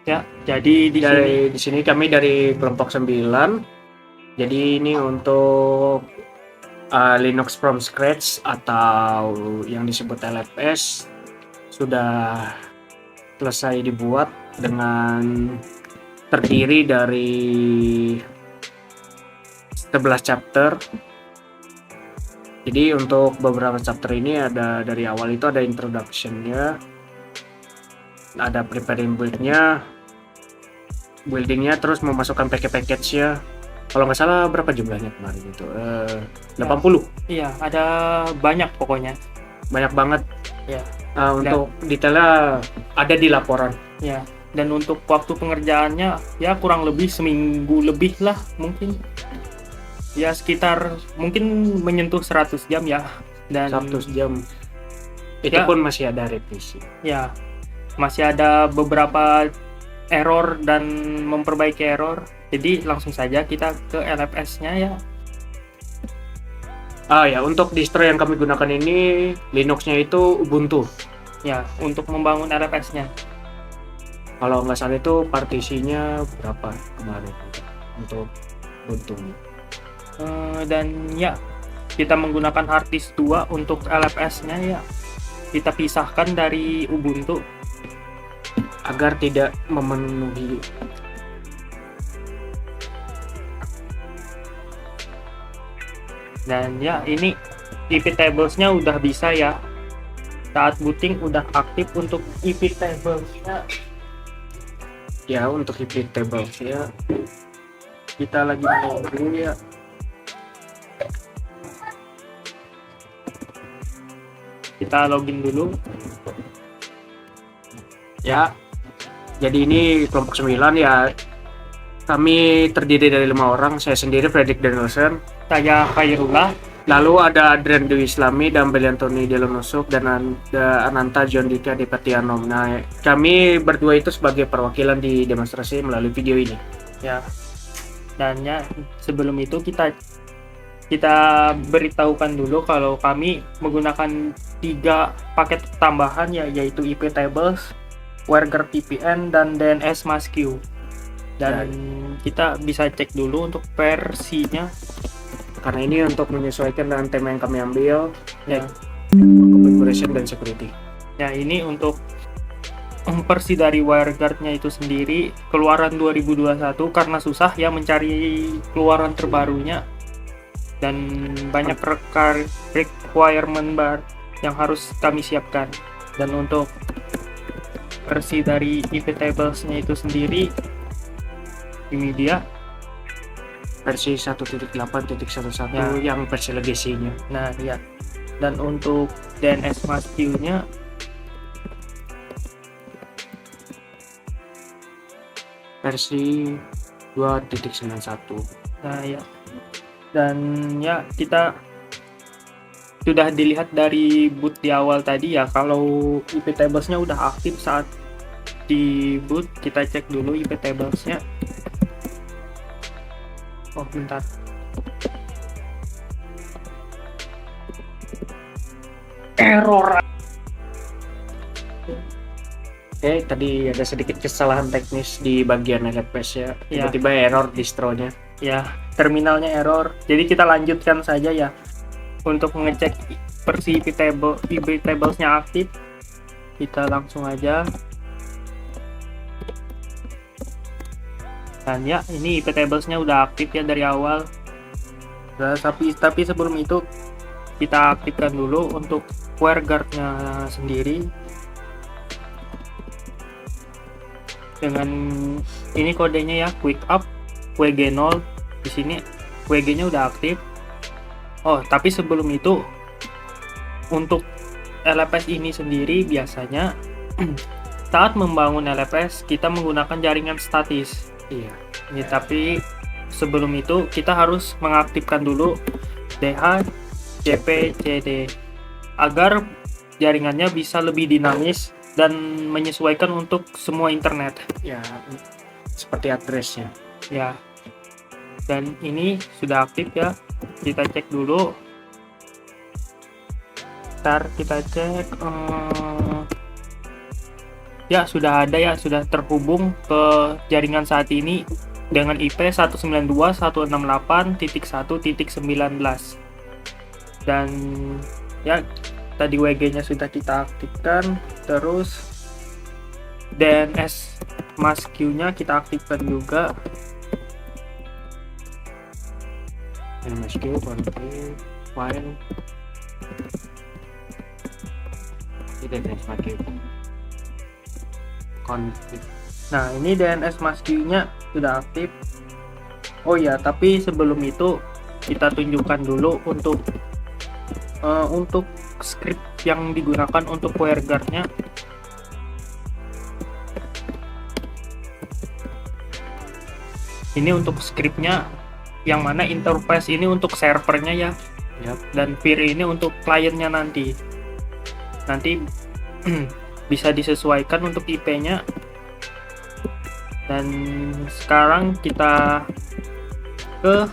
Ya, jadi Di sini kami dari kelompok 9. Jadi ini untuk Linux from scratch atau yang disebut LFS sudah selesai dibuat dengan terdiri dari 11 chapter. Jadi untuk beberapa chapter ini ada dari awal itu ada introduction-nya, ada preparing buildingnya, terus memasukkan package-nya. Kalau nggak salah berapa jumlahnya kemarin itu? 80. iya, ada banyak pokoknya. Banyak banget. Ya, Untuk detailnya ada di laporan. ya. Dan untuk waktu pengerjaannya ya kurang lebih seminggu lebih lah mungkin. Ya sekitar mungkin menyentuh 100 jam ya. Dan 100 jam. Itu ya, pun masih ada revisi. ya masih ada beberapa error dan memperbaiki error. Jadi langsung saja kita ke LFS-nya ya. Ya, untuk distro yang kami gunakan ini Linux-nya itu Ubuntu. Ya, untuk membangun LFS-nya. Kalau nggak salah itu partisinya berapa kemarin untuk Ubuntu. Dan ya, kita menggunakan hard disk 2 untuk LFS-nya ya. Kita pisahkan dari Ubuntu agar tidak memenuhi. dan ya ini IP tables-nya udah bisa ya. Saat booting udah aktif untuk IP tables-nya. Ya, untuk IP table ya kita lagi menunggu ya. Kita login dulu. Ya, jadi ini kelompok 9 ya. Kami terdiri dari 5 orang. Saya sendiri Fredrik Danielson. Saya Khairullah. Lalu ada Adrian Dewi Islami, Dambel Antoni Delonosuk, dan ada Ananta John Dika Dipatianom. Nah, kami berdua itu sebagai perwakilan di demonstrasi melalui video ini. Ya. Dan ya sebelum itu kita beritahukan dulu kalau kami menggunakan 3 paket tambahan ya, yaitu IP tables, WireGuard VPN, dan DNS MASQ. Dan kita bisa cek dulu untuk versinya. Karena ini untuk menyesuaikan dengan tema yang kami ambil, Ya, configuration dan security. ya ini untuk versi dari WireGuard-nya itu sendiri keluaran 2021 karena susah ya mencari keluaran terbarunya dan banyak requirement bar yang harus kami siapkan. Dan untuk versi dari IP tables-nya itu sendiri ini dia Versi 1.8.11 Ya. yang versi legacy-nya. Nah ya, dan untuk DNS MASQ-nya versi 2.91. nah ya, dan ya kita sudah dilihat dari boot di awal tadi ya, kalau IP tables-nya udah aktif saat di boot. Kita cek dulu IP tables-nya. Oh bentar, error. Tadi ada sedikit kesalahan teknis di bagian LFS ya. Ya. Tiba-tiba error distronya. Ya, terminalnya error. Jadi kita lanjutkan saja ya untuk mengecek versi IP tables-nya aktif. Kita langsung aja. Dan ya, ini IP tables-nya udah aktif ya dari awal. Nah, tapi sebelum itu kita aktifkan dulu untuk WireGuard-nya sendiri. Dengan ini kodenya ya, quick up WG0. Di sini WG-nya udah aktif. Oh, tapi sebelum itu untuk LFS ini sendiri biasanya saat membangun LFS kita menggunakan jaringan statis. Iya. Ya, tapi sebelum itu kita harus mengaktifkan dulu DHCP/CD agar jaringannya bisa lebih dinamis dan menyesuaikan untuk semua internet. Ya, seperti addressnya. Ya. Dan ini sudah aktif ya. Kita cek dulu. Ntar kita cek Ya, sudah ada ya, sudah terhubung ke jaringan saat ini dengan IP 192.168.1.19. Dan ya, tadi WG-nya sudah kita aktifkan, terus DNS MASQ-nya kita aktifkan juga. MSQ config file ini DNS MASQ config. Nah, ini DNS MASQ-nya sudah aktif. Oh ya, tapi sebelum itu kita tunjukkan dulu untuk script yang digunakan untuk WireGuard-nya. Ini untuk scriptnya, yang mana interface ini untuk servernya ya. Yap. Dan peer ini untuk kliennya nanti bisa disesuaikan untuk IP-nya. Dan sekarang kita ke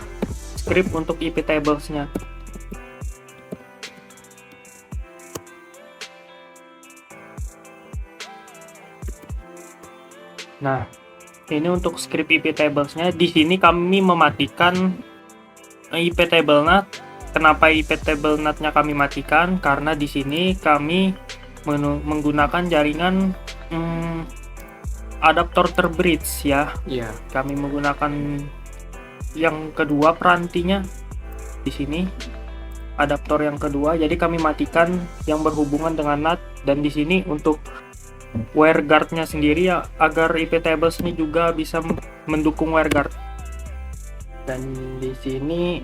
script untuk IP tables-nya. Nah, ini untuk script IP tables-nya. Di sini kami mematikan IP table NAT. Kenapa IP table NAT-nya kami matikan? Karena di sini kami menggunakan jaringan adaptor terbridge ya. Iya. Kami menggunakan yang kedua perantinya di sini, adaptor yang kedua. Jadi kami matikan yang berhubungan dengan NAT, dan di sini untuk WireGuard-nya sendiri ya, agar IP tables ini juga bisa mendukung WireGuard. Dan di sini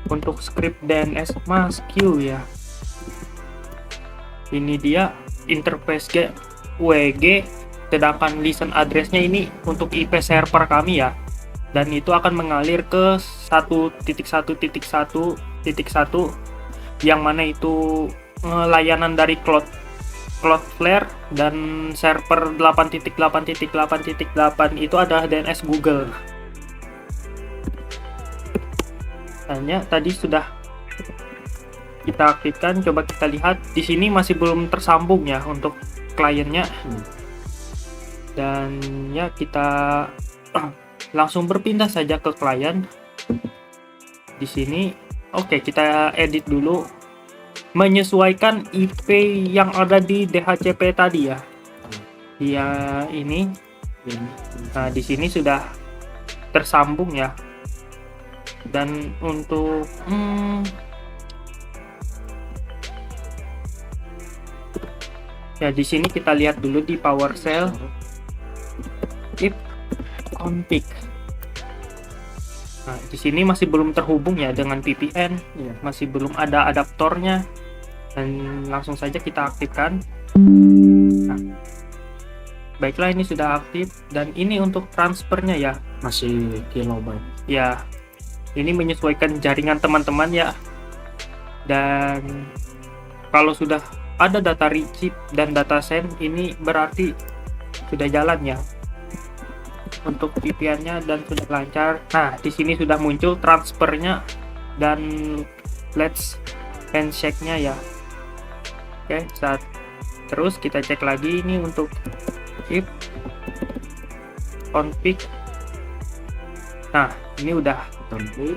untuk script DNS MASQ ya, ini dia interface WG, sedangkan listen address-nya ini untuk IP server kami ya, dan itu akan mengalir ke 1.1.1.1 yang mana itu layanan dari Cloudflare, dan server 8.8.8.8 itu adalah DNS Google. Hanya tadi sudah kita aktifkan, coba kita lihat di sini masih belum tersambung ya untuk kliennya. Dan ya, kita langsung berpindah saja ke klien. Di sini oke, kita edit dulu, menyesuaikan IP yang ada di DHCP tadi ya. Dia ini. Nah, di sini sudah tersambung ya. Dan untuk ya, di sini kita lihat dulu di PowerShell if config. Nah, di sini masih belum terhubung ya dengan VPN, masih belum ada adaptornya, dan langsung saja kita aktifkan. Nah, baiklah, ini sudah aktif, dan ini untuk transfernya ya, Masih kilobyte. ya, ini menyesuaikan jaringan teman-teman ya. Dan kalau sudah ada data receive dan data send, ini berarti sudah jalan ya untuk VPN-nya dan sudah lancar. Nah, di sini sudah muncul transfernya dan let's handshake-nya ya. Oke, terus kita cek lagi ini untuk if config. Nah, ini udah Config.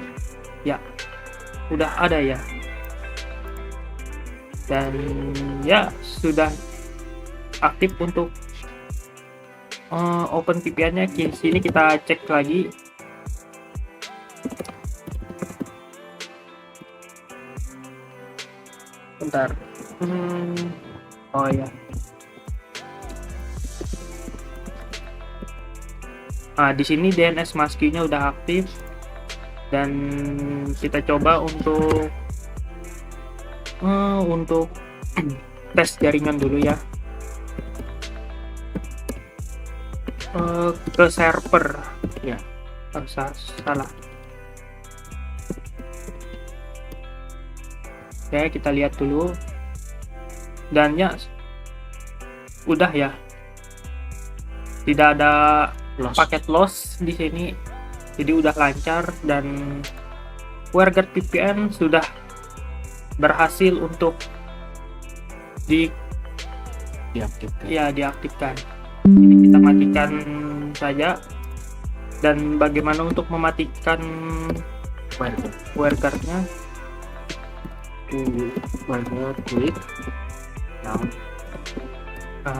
ya, udah ada ya. Dan ya, sudah aktif untuk open VPN-nya. Di sini kita cek lagi. Bentar. Oh ya. Nah, di sini DNS MASQ-nya udah aktif, dan kita coba untuk tes jaringan dulu ya. Ke server ya, salah. Oke, kita lihat dulu, dan ya udah ya, tidak ada paket loss di sini, jadi udah lancar. Dan WireGuard VPN sudah berhasil untuk diaktifkan. diaktifkan. Jadi kita matikan saja. Dan bagaimana untuk mematikan WireGuard-nya? WireGuard quit. Now.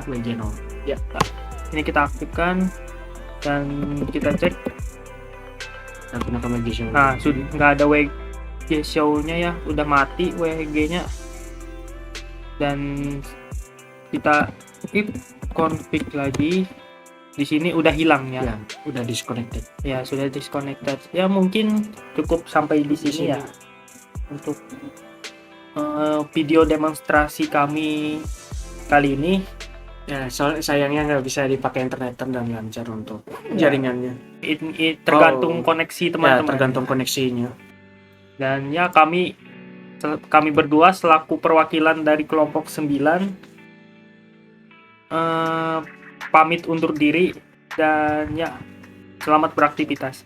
Legend on. Ya, ini kita aktifkan dan kita cek. Nah, sudah nggak ada WG show-nya ya, udah mati WG-nya. Dan kita config lagi. Di sini udah hilang ya. Ya, udah disconnected. Ya, sudah disconnected. Ya, mungkin cukup sampai di sini ya untuk video demonstrasi kami kali ini. Ya, sayangnya nggak bisa dipakai internet dan lancar untuk jaringannya. Tergantung koneksi teman-teman. Ya, tergantung koneksinya. Dan ya kami berdua selaku perwakilan dari kelompok 9 pamit undur diri dan ya selamat beraktivitas.